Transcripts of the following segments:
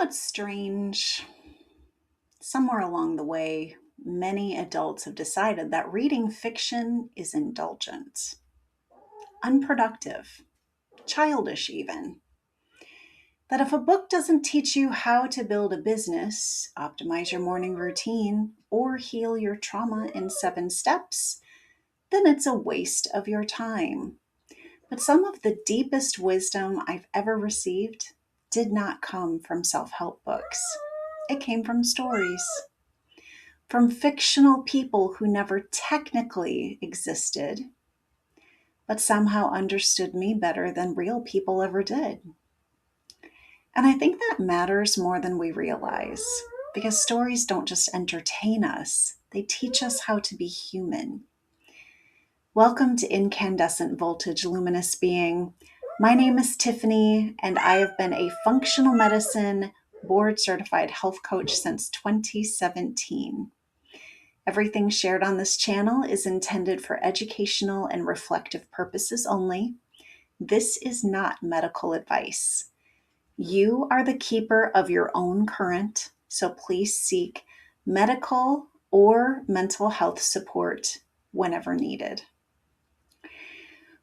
It's strange. Somewhere along the way, many adults have decided that reading fiction is indulgent, unproductive, childish, even. That if a book doesn't teach you how to build a business, optimize your morning routine, or heal your trauma in 7 steps, then it's a waste of your time. But some of the deepest wisdom I've ever received did not come from self help books, it came from stories. From fictional people who never technically existed, but somehow understood me better than real people ever did. And I think that matters more than we realize because stories don't just entertain us, they teach us how to be human. Welcome to Incandescent Voltage, Luminous Being. My name is Tiffany, and I have been a functional medicine board certified health coach since 2017. Everything shared on this channel is intended for educational and reflective purposes only. This is not medical advice. You are the keeper of your own current, so please seek medical or mental health support whenever needed.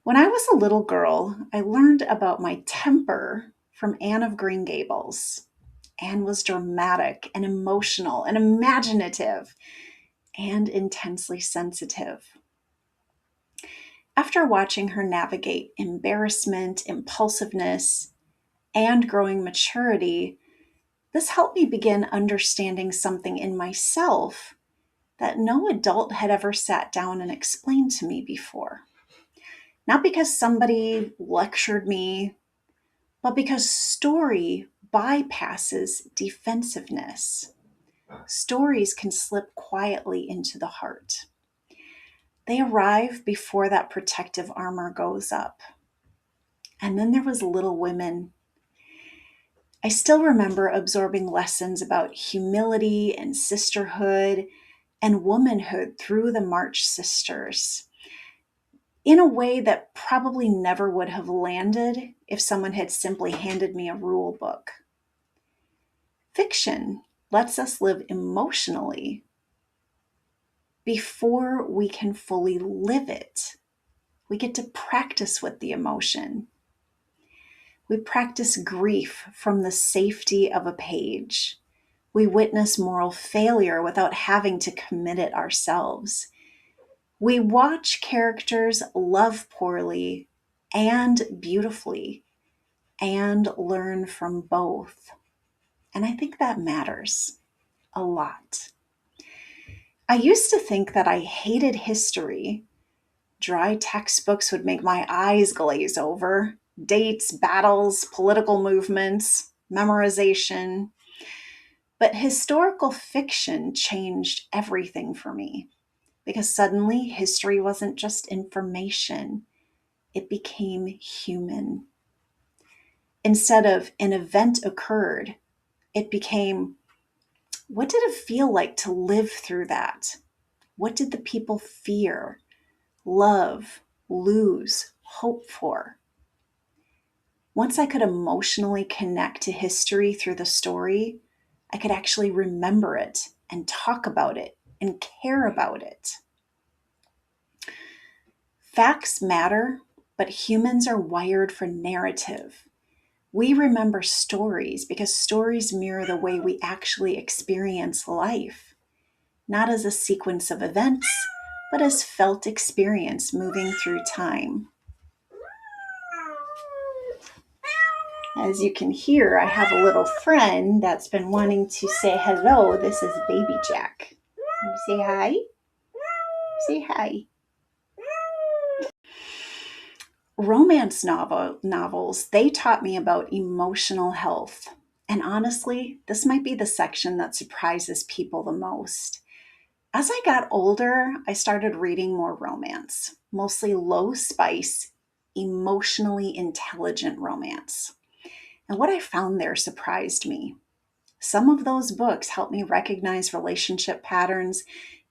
When I was a little girl, I learned about my temper from Anne of Green Gables. Anne was dramatic and emotional and imaginative and intensely sensitive. After watching her navigate embarrassment, impulsiveness, and growing maturity, this helped me begin understanding something in myself that no adult had ever sat down and explained to me before. Not because somebody lectured me, but because story bypasses defensiveness. Stories can slip quietly into the heart. They arrive before that protective armor goes up. And then there was Little Women. I still remember absorbing lessons about humility and sisterhood and womanhood through the March Sisters in a way that probably never would have landed if someone had simply handed me a rule book. Fiction lets us live emotionally before we can fully live it. We get to practice with the emotion. We practice grief from the safety of a page. We witness moral failure without having to commit it ourselves. We watch characters love poorly and beautifully and learn from both. And I think that matters a lot. I used to think that I hated history. Dry textbooks would make my eyes glaze over. Dates, battles, political movements, memorization. But historical fiction changed everything for me because suddenly history wasn't just information, it became human. Instead of an event occurred, it became what did it feel like to live through that? What did the people fear, love, lose, hope for? Once I could emotionally connect to history through the story, I could actually remember it and talk about it and care about it. Facts matter, but humans are wired for narrative. We remember stories because stories mirror the way we actually experience life, not as a sequence of events, but as felt experience moving through time. As you can hear, I have a little friend that's been wanting to say hello. This is Baby Jack. Say hi. Say hi. Romance novels, they taught me about emotional health. And honestly, this might be the section that surprises people the most. As I got older, I started reading more romance, mostly low spice, emotionally intelligent romance. And what I found there surprised me. Some of those books helped me recognize relationship patterns,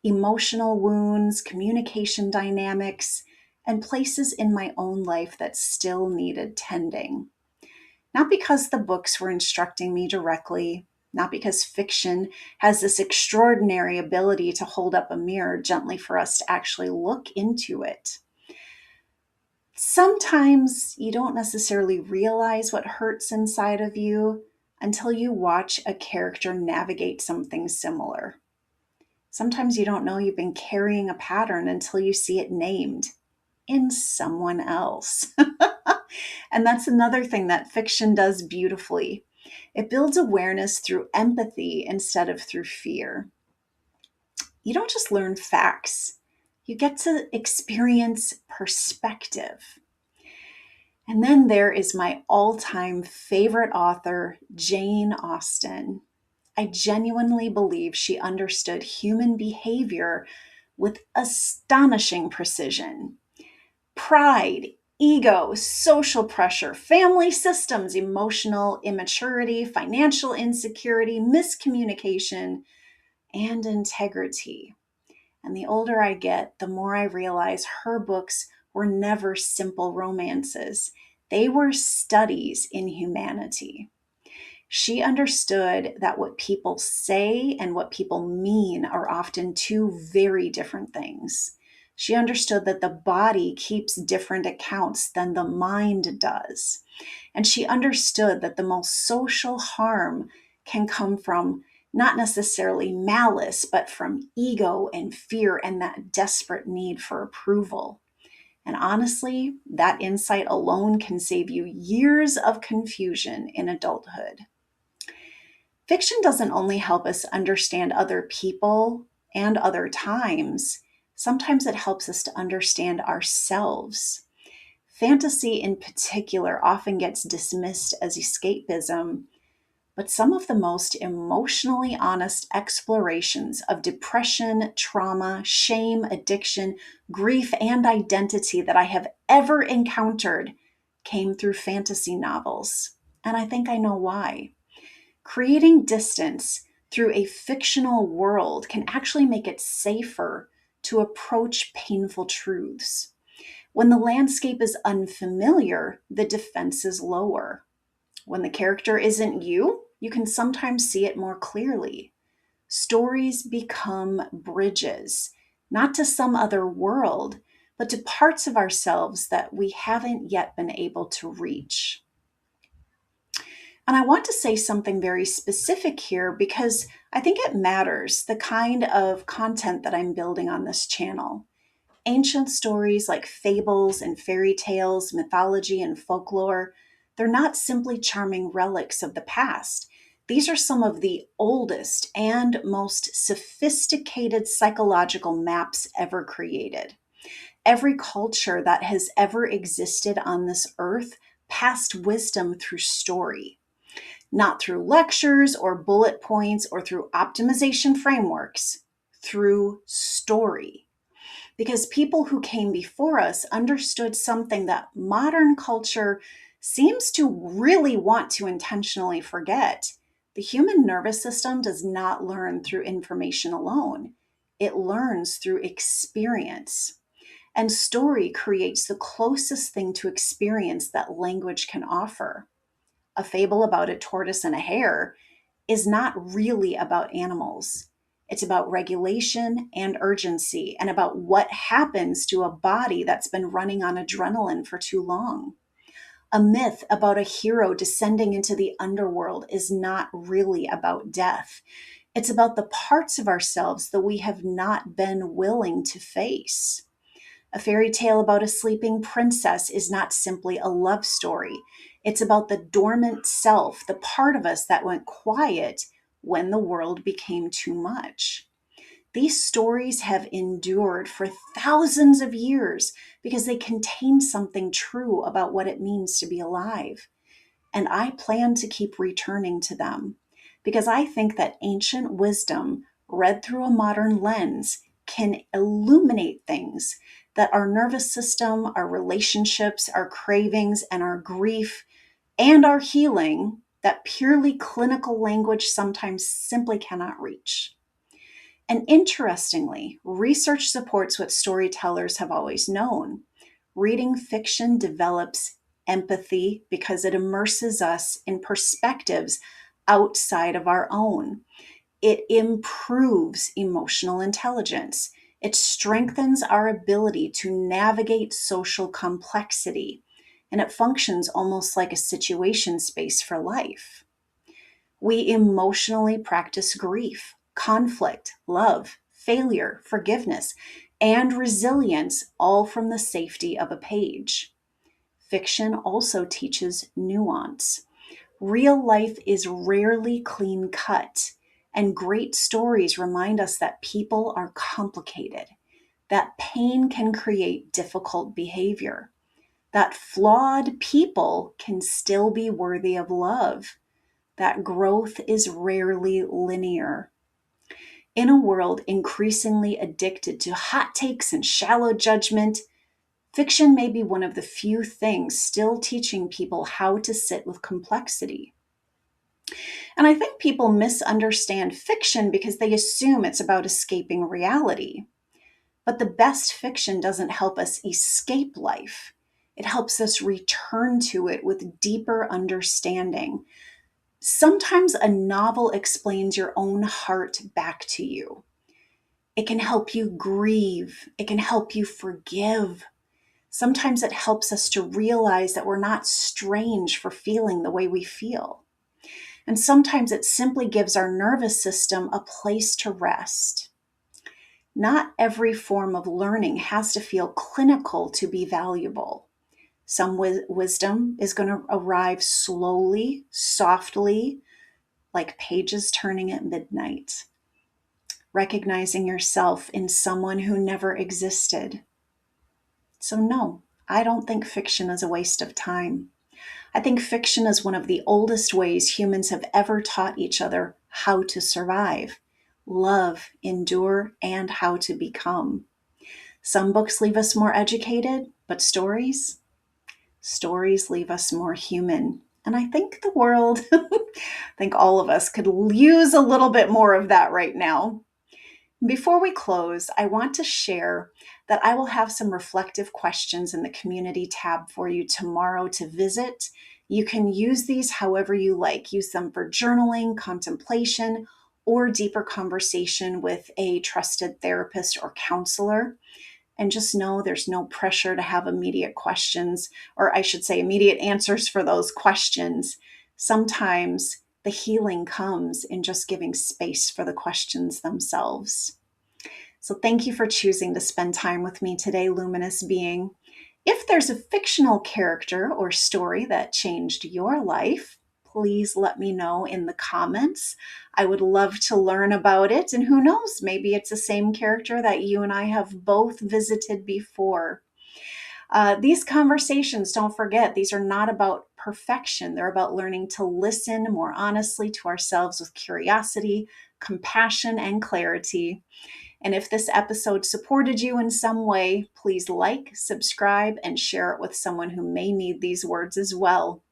emotional wounds, communication dynamics, and places in my own life that still needed tending. not because the books were instructing me directly, not because fiction has this extraordinary ability to hold up a mirror gently for us to actually look into it. Sometimes you don't necessarily realize what hurts inside of you until you watch a character navigate something similar. Sometimes you don't know you've been carrying a pattern until you see it named in someone else. And that's another thing that fiction does beautifully. It builds awareness through empathy instead of through fear. You don't just learn facts, you get to experience perspective. And then there is my all time favorite author, Jane Austen. I genuinely believe she understood human behavior with astonishing precision. Pride, ego, social pressure, family systems, emotional immaturity, financial insecurity, miscommunication, and integrity. And the older I get, the more I realize her books were never simple romances. They were studies in humanity. She understood that what people say and what people mean are often two very different things. She understood that the body keeps different accounts than the mind does. And she understood that the most social harm can come from not necessarily malice, but from ego and fear and that desperate need for approval. And honestly, that insight alone can save you years of confusion in adulthood. Fiction doesn't only help us understand other people and other times, sometimes it helps us to understand ourselves. Fantasy, in particular, often gets dismissed as escapism, but some of the most emotionally honest explorations of depression, trauma, shame, addiction, grief, and identity that I have ever encountered came through fantasy novels. And I think I know why. Creating distance through a fictional world can actually make it safer to approach painful truths. When the landscape is unfamiliar, the defense is lower. When the character isn't you, you can sometimes see it more clearly. Stories become bridges, not to some other world, but to parts of ourselves that we haven't yet been able to reach. And I want to say something very specific here because I think it matters the kind of content that I'm building on this channel. Ancient stories like fables and fairy tales, mythology and folklore, they're not simply charming relics of the past. These are some of the oldest and most sophisticated psychological maps ever created. Every culture that has ever existed on this earth passed wisdom through story, not through lectures or bullet points or through optimization frameworks, through story. Because people who came before us understood something that modern culture seems to really want to intentionally forget. The human nervous system does not learn through information alone, it learns through experience. And story creates the closest thing to experience that language can offer. A fable about a tortoise and a hare is not really about animals. It's about regulation and urgency and about what happens to a body that's been running on adrenaline for too long. A myth about a hero descending into the underworld is not really about death. It's about the parts of ourselves that we have not been willing to face. A fairy tale about a sleeping princess is not simply a love story. It's about the dormant self, the part of us that went quiet when the world became too much. These stories have endured for thousands of years because they contain something true about what it means to be alive. And I plan to keep returning to them because I think that ancient wisdom, read through a modern lens, can illuminate things that our nervous system, our relationships, our cravings, and our grief and our healing that purely clinical language sometimes simply cannot reach. And interestingly, research supports what storytellers have always known. Reading fiction develops empathy, because it immerses us in perspectives outside of our own. It improves emotional intelligence. It strengthens our ability to navigate social complexity, and it functions almost like a situation space for life. We emotionally practice grief, conflict, love, failure, forgiveness, and resilience, all from the safety of a page. Fiction also teaches nuance. Real life is rarely clean cut, and great stories remind us that people are complicated, that pain can create difficult behavior, that flawed people can still be worthy of love, that growth is rarely linear. In a world increasingly addicted to hot takes and shallow judgment, fiction may be one of the few things still teaching people how to sit with complexity. And I think people misunderstand fiction because they assume it's about escaping reality. But the best fiction doesn't help us escape life. It helps us return to it with deeper understanding. Sometimes a novel explains your own heart back to you. It can help you grieve. It can help you forgive. Sometimes it helps us to realize that we're not strange for feeling the way we feel. And sometimes it simply gives our nervous system a place to rest. Not every form of learning has to feel clinical to be valuable. Some wisdom is going to arrive slowly, softly, like pages turning at midnight. Recognizing yourself in someone who never existed. So, no, I don't think fiction is a waste of time. I think fiction is one of the oldest ways humans have ever taught each other how to survive, love, endure, and how to become. Some books leave us more educated, but stories leave us more human. And I think the world, I think all of us could use a little bit more of that right now. Before we close, I want to share that I will have some reflective questions in the community tab for you tomorrow to visit. You can use these however you like. Use them for journaling, contemplation, or deeper conversation with a trusted therapist or counselor. And just know there's no pressure to have immediate questions, or I should say, immediate answers for those questions. Sometimes the healing comes in just giving space for the questions themselves. So thank you for choosing to spend time with me today, luminous being. If there's a fictional character or story that changed your life, please let me know in the comments. I would love to learn about it. And who knows, maybe it's the same character that you and I have both visited before. These conversations, don't forget, these are not about perfection. They're about learning to listen more honestly to ourselves with curiosity, compassion, and clarity. And if this episode supported you in some way, please like, subscribe, and share it with someone who may need these words as well.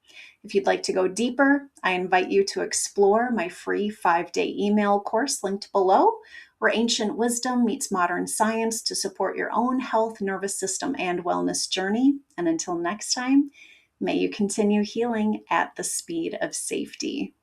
If you'd like to go deeper, I invite you to explore my free 5-day email course linked below, where ancient wisdom meets modern science to support your own health, nervous system, and wellness journey. And until next time, may you continue healing at the speed of safety.